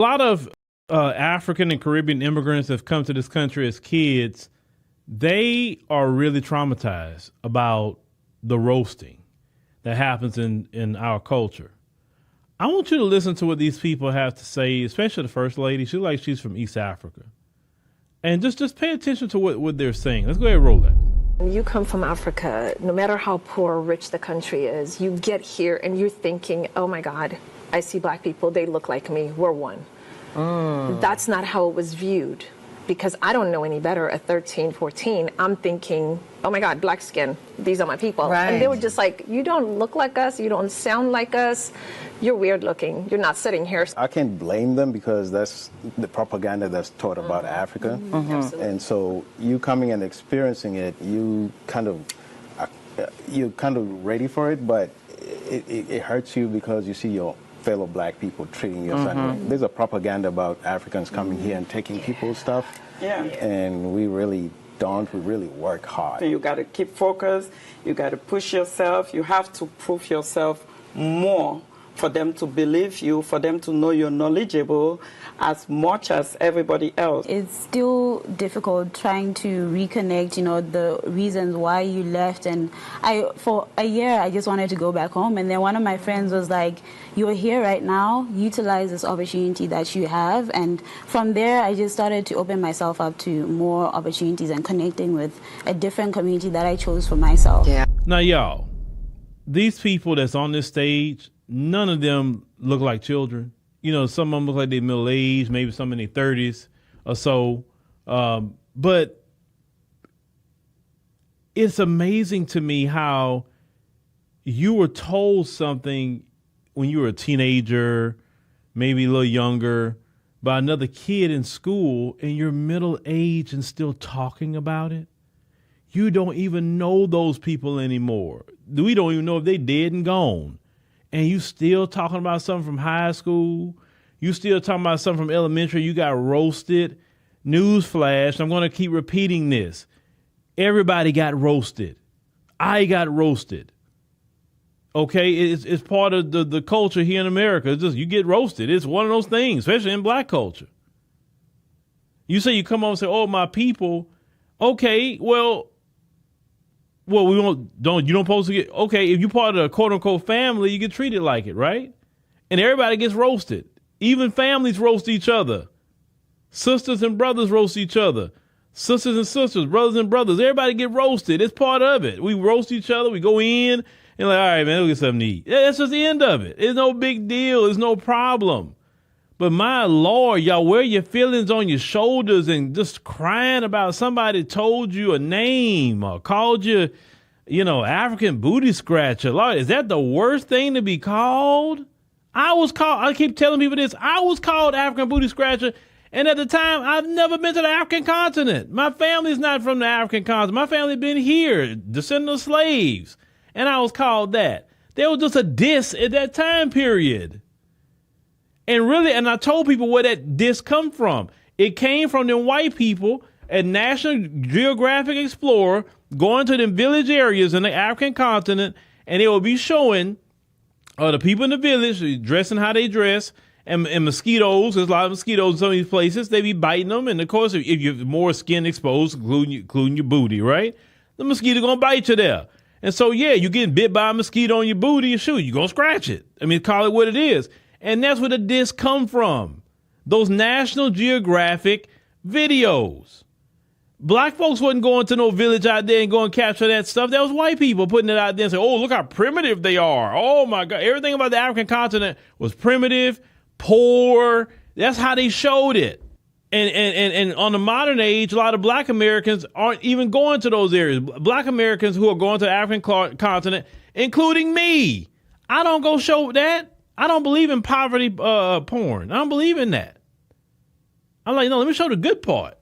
A lot of African and Caribbean immigrants have come to this country as kids. They are really traumatized about the roasting that happens in our culture. I want you to listen to what these people have to say, especially the first lady. She like she's from East Africa. And just pay attention to what they're saying. Let's go ahead and roll that. When you come from Africa, no matter how poor or rich the country is, you get here and you're thinking, oh my God, I see black people, they look like me, we're one. That's not how it was viewed, because I don't know any better at 13, 14. I'm thinking, oh my God, black skin, these are my people. Right. And they were just like, you don't look like us, you don't sound like us, you're weird looking, you're not sitting here. I can't blame them because that's the propaganda that's taught about Africa. And so you coming and experiencing it, you kind of ready for it, but it hurts you because you see your fellow black people treating you family. There's a propaganda about Africans coming here and taking people's stuff. Yeah. And we really don't. We really work hard. You got to keep focused. You got to push yourself. You have to prove yourself more for them to believe you, for them to know you're knowledgeable as much as everybody else. It's still difficult trying to reconnect, the reasons why you left. And for a year, I just wanted to go back home. And then one of my friends was like, you're here right now, utilize this opportunity that you have. And from there, I just started to open myself up to more opportunities and connecting with a different community that I chose for myself. Yeah. Now, y'all, these people that's on this stage, none of them look like children. Some of them look like they're middle-aged, maybe some in their 30s or so. But it's amazing to me how you were told something when you were a teenager, maybe a little younger, by another kid in school, and you're middle-aged and still talking about it. You don't even know those people anymore. We don't even know if they dead and gone. And you still talking about something from high school. You still talking about something from elementary. You got roasted. Newsflash, I'm going to keep repeating this. Everybody got roasted. I got roasted. Okay, it's part of the culture here in America. It's just you get roasted. It's one of those things, especially in black culture. You say you come on and say, oh, my people. Okay, well, we you don't supposed to get, okay, if you're part of a quote unquote family, you get treated like it, right? And everybody gets roasted. Even families roast each other. Sisters and brothers roast each other. Sisters and sisters, brothers and brothers, everybody get roasted. It's part of it. We roast each other. We go in and like, all right, man, we'll get something to eat. That's just the end of it. It's no big deal. It's no problem. But my Lord, y'all wear your feelings on your shoulders and just crying about somebody told you a name or called you, African booty scratcher. Lord, is that the worst thing to be called? I keep telling people this. I was called African booty scratcher. And at the time, I've never been to the African continent. My family's not from the African continent. My family been here, descendant of slaves. And I was called that. There was just a diss at that time period. And I told people where that diss come from. It came from them white people at National Geographic Explorer going to them village areas in the African continent, and they will be showing the people in the village dressing how they dress, and mosquitoes. There's a lot of mosquitoes in some of these places. They be biting them, and of course, if you're more skin exposed, including your booty, right? The mosquito gonna bite you there. And so, yeah, you getting bit by a mosquito on your booty, shoot, you gonna scratch it. I mean, call it what it is. And that's where the diss come from. Those National Geographic videos. Black folks wasn't going to no village out there and go and capture that stuff. That was white people putting it out there and saying, oh, look how primitive they are. Oh, my God. Everything about the African continent was primitive, poor. That's how they showed it. And on the modern age, a lot of black Americans aren't even going to those areas. Black Americans who are going to the African continent, including me. I don't go show that. I don't believe in poverty porn. I don't believe in that. I'm like, no, let me show the good part.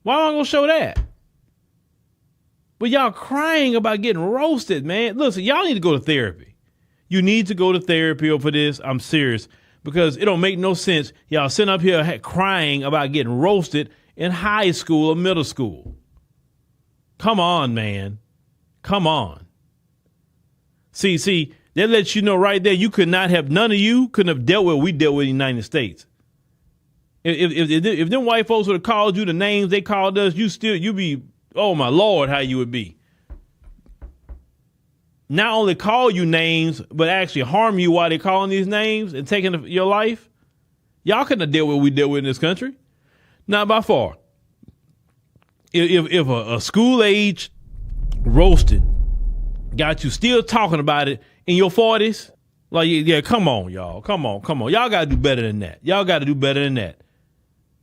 Why am I going to show that? But y'all crying about getting roasted, man. Listen, y'all need to go to therapy. You need to go to therapy over this. I'm serious. Because it don't make no sense. Y'all sitting up here crying about getting roasted in high school or middle school. Come on, man. Come on. See, that lets you know right there, none of you couldn't have dealt with what we dealt with in the United States. If them white folks would have called you the names they called us, you be, oh my Lord, how you would be. Not only call you names, but actually harm you while they calling these names and taking your life. Y'all couldn't have dealt with what we dealt with in this country. Not by far. If a school age roasted got you still talking about it in your 40s, like, yeah, come on, y'all. Come on. Y'all got to do better than that.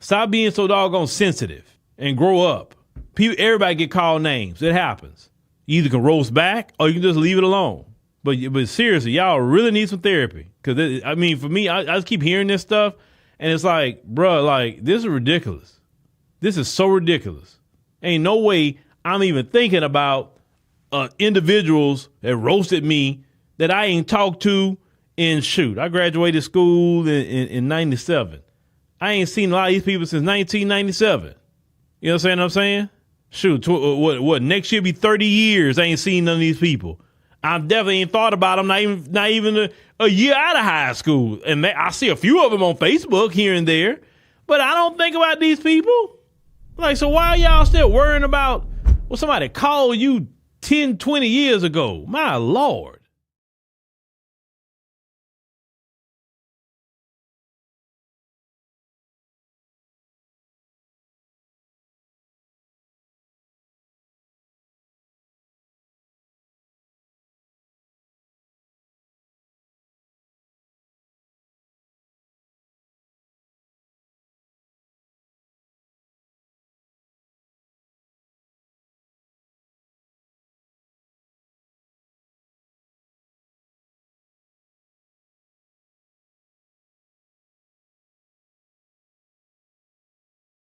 Stop being so doggone sensitive and grow up. Everybody get called names. It happens. You either can roast back or you can just leave it alone. But seriously, y'all really need some therapy. Because, for me, I just keep hearing this stuff, and it's like, bro, like, this is ridiculous. This is so ridiculous. Ain't no way I'm even thinking about individuals that roasted me that I ain't talked to in, I graduated school in 97. I ain't seen a lot of these people since 1997. You know what I'm saying? What next year be 30 years I ain't seen none of these people. I definitely ain't thought about them, not even a year out of high school. And I see a few of them on Facebook here and there, but I don't think about these people. Like, so why are y'all still worrying about what somebody called you 10, 20 years ago? My Lord.